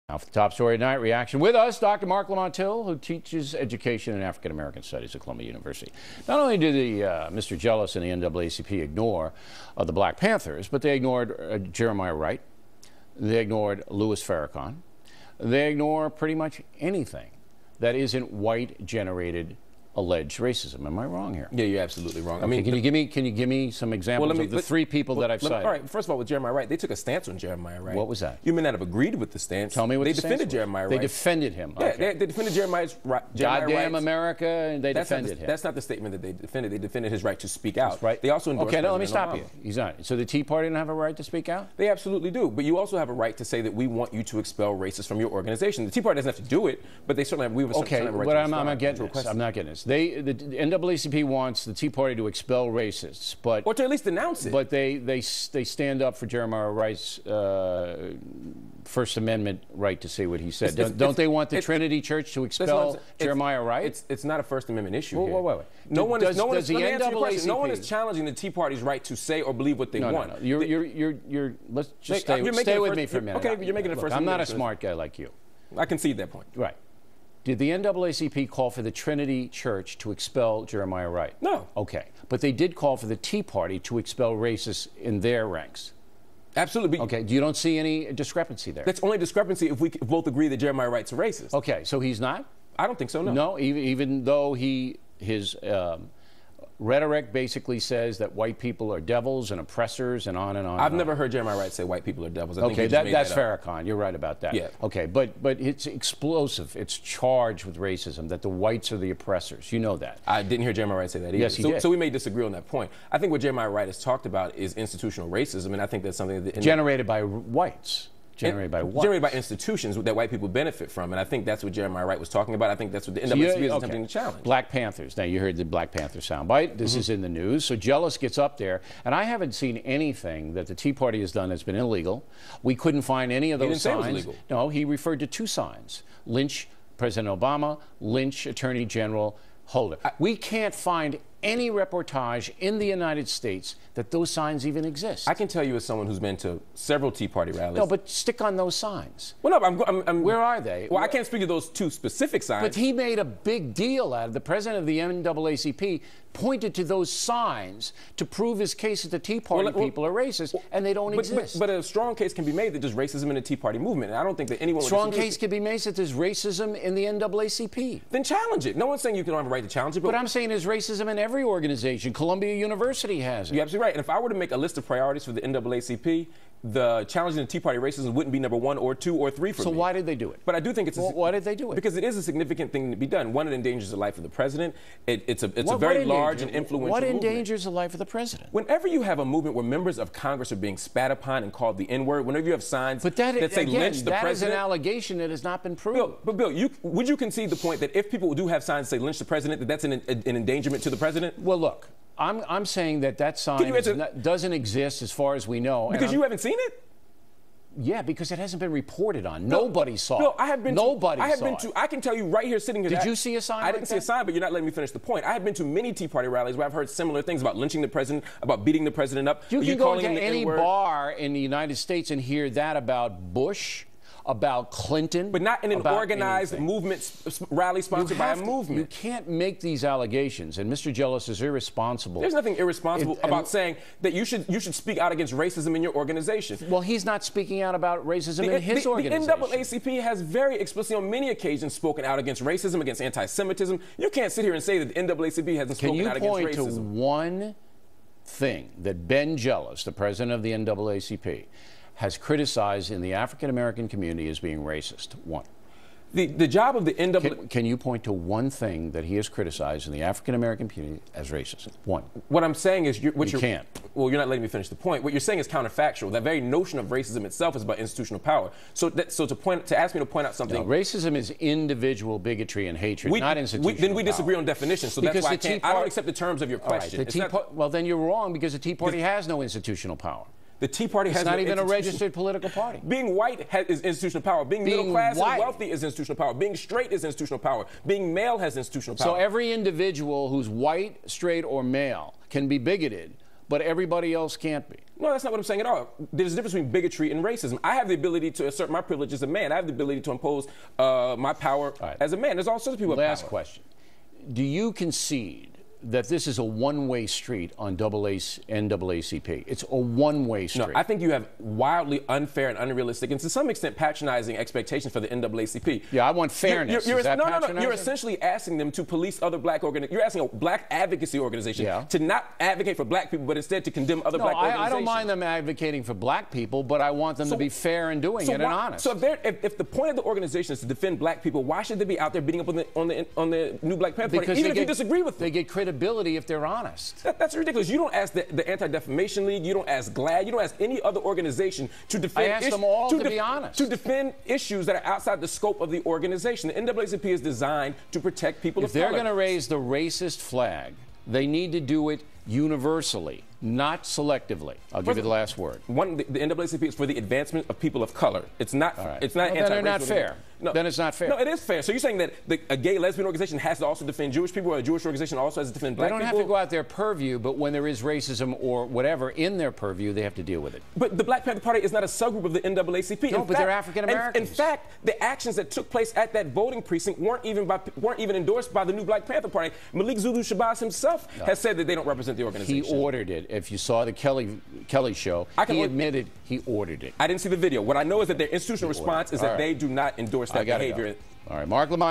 Now for the top story tonight, reaction with us, Dr. Marc Lamont, who teaches education and African American studies at Columbia University. Not only did Mr. Jealous and the NAACP ignore the Black Panthers, but they ignored Jeremiah Wright, they ignored Louis Farrakhan, they ignore pretty much anything that isn't white-generated alleged racism. Am I wrong here? Yeah, you're absolutely wrong. Okay, I mean, can you give me some examples of the three people that I've cited? All right, first of all, with Jeremiah Wright, they took a stance on Jeremiah Wright. What was that? You may not have agreed with the stance. Tell me what they the defended stance Jeremiah was. Wright. They defended him. Yeah, okay. they defended Jeremiah Wright. Goddamn America, and they defended him. That's not the statement that they defended. They defended his right to speak out. That's right. They also endorsed Okay, now let me President stop Obama. you. He's not. So the Tea Party don't have a right to speak out? They absolutely do. But you also have a right to say that we want you to expel racists from your organization. The Tea Party doesn't have to do it, but they certainly have. We have a okay, right but to I'm not getting this. I'm not getting this. The NAACP wants the Tea Party to expel racists, but or to at least denounce it. But they stand up for Jeremiah Wright's First Amendment right to say what he said. Don't they want the Trinity Church to expel Jeremiah Wright? It's not a First Amendment issue. Wait. No one is NAACP challenging the Tea Party's right to say or believe what they want. No. Let's just stay with me for a minute. Okay, you're making a First Amendment. I'm not a smart guy like you. I concede that point. Right. Did the NAACP call for the Trinity Church to expel Jeremiah Wright? No. Okay. But they did call for the Tea Party to expel racists in their ranks. Absolutely. Okay. You don't see any discrepancy there? That's only discrepancy if we both agree that Jeremiah Wright's a racist. Okay. So he's not? I don't think so, no. No, even though his rhetoric basically says that white people are devils and oppressors and on and on. I've never heard Jeremiah Wright say white people are devils. Okay, that's Farrakhan. You're right about that. Yeah. Okay, but it's explosive. It's charged with racism, that the whites are the oppressors. You know that. I didn't hear Jeremiah Wright say that either. Yes, he did. So we may disagree on that point. I think what Jeremiah Wright has talked about is institutional racism, and I think that's something that... Generated by whites. Generated by what? Generated by institutions that white people benefit from, and I think that's what Jeremiah Wright was talking about. I think that's what the NAACP is attempting to challenge. Black Panthers. Now, you heard the Black Panther soundbite. This is in the news. So Jealous gets up there, and I haven't seen anything that the Tea Party has done that's been illegal. We couldn't find any of those signs. He didn't say it was illegal. No, he referred to two signs. Lynch President Obama, lynch Attorney General Holder. We can't find any reportage in the United States that those signs even exist. I can tell you as someone who's been to several Tea Party rallies. No, but stick on those signs. Well, no, I'm where are they? Well, I can't speak to those two specific signs. But he made a big deal out of it. The president of the NAACP pointed to those signs to prove his case that the Tea Party people are racist, and they don't exist. But a strong case can be made that there's racism in the Tea Party movement, and I don't think that anyone... Strong case can be made that there's racism in the NAACP. Then challenge it. No one's saying you don't have a right to challenge it. But I'm saying there's racism in every organization. Columbia University has it. You're absolutely right. And if I were to make a list of priorities for the NAACP, the challenging the Tea Party racism wouldn't be number 1 or 2 or 3 for me. So why did they do it? But I do think it's... why did they do it? Because it is a significant thing to be done. One, it endangers the life of the president. It's a very large and influential What movement. endangers the life of the president? Whenever you have a movement where members of Congress are being spat upon and called the N-word, whenever you have signs that say lynch the president... that is an allegation that has not been proven. Bill, would you concede the point that if people do have signs that say lynch the president, that that's an endangerment to the president? Well, look, I'm saying that sign doesn't exist as far as we know. Because you haven't seen it? Yeah, because it hasn't been reported on. Nobody saw it. No, I have been. I can tell you right here, sitting here. Did you see a sign? I didn't see a sign, but you're not letting me finish the point. I have been to many Tea Party rallies where I've heard similar things about lynching the president, about beating the president up. You can go into any bar in the United States and hear that about Bush, about Clinton, but not in an organized movement rally sponsored by a movement. You can't make these allegations, and Mr. Jealous is irresponsible. There's nothing irresponsible about saying that you should speak out against racism in your organization. Well, he's not speaking out about racism in his organization. The NAACP has very explicitly on many occasions spoken out against racism, against anti-Semitism. You can't sit here and say that the NAACP hasn't spoken out against racism. Can you point to one thing that Ben Jealous, the president of the NAACP, has criticized in the African American community as being racist? One. The job of the NAACP... Can you point to one thing that he has criticized in the African American community as racist? One. What I'm saying is... You can't. Well, you're not letting me finish the point. What you're saying is counterfactual. That very notion of racism itself is about institutional power. So to ask me to point out something... No, racism is individual bigotry and hatred, not institutional Then we power. disagree on definitions, so that's why I don't accept the terms of your question. Right, well, then you're wrong, because the Tea Party has no institutional power. The Tea Party has not even a registered political party. Being white is institutional power. Being middle class and wealthy is institutional power. Being straight is institutional power. Being male has institutional power. So every individual who's white, straight, or male can be bigoted, but everybody else can't be. No, that's not what I'm saying at all. There's a difference between bigotry and racism. I have the ability to assert my privilege as a man. I have the ability to impose my power as a man. There's all sorts of people with power. Last question. Do you concede that this is a one-way street on NAACP? It's a one-way street. No, I think you have wildly unfair and unrealistic and to some extent patronizing expectations for the NAACP. Yeah, I want fairness. You're, is that no. You're essentially asking them to police other black organizations. You're asking a black advocacy organization to not advocate for black people, but instead to condemn other black organizations. I don't mind them advocating for black people, but I want them to be fair in doing it and honest. So if the point of the organization is to defend black people, why should they be out there beating up on the new Black Panther Party, even if you disagree with them? They get credibility if they're honest. That's ridiculous. You don't ask the Anti-Defamation League, you don't ask GLAAD, you don't ask any other organization to defend. I ask them all to be honest. To defend issues that are outside the scope of the organization. The NAACP is designed to protect people of color. If they're going to raise the racist flag, they need to do it universally, not selectively. I'll give you the last word. The NAACP is for the advancement of people of color. It's not. It's not. Then they're not fair. No. Then it's not fair. No, it is fair. So you're saying that a gay lesbian organization has to also defend Jewish people, or a Jewish organization also has to defend black people? They don't have to go out their purview, but when there is racism or whatever in their purview, they have to deal with it. But the Black Panther Party is not a subgroup of the NAACP. No, but they're African Americans. In fact, the actions that took place at that voting precinct weren't even endorsed by the new Black Panther Party. Malik Zulu Shabazz himself has said that they don't represent the organization. He ordered it. If you saw the Kelly show, he admitted he ordered it. I didn't see the video. What I know is that their institutional response is that they do not endorse that behavior. All right, Marc Lamont.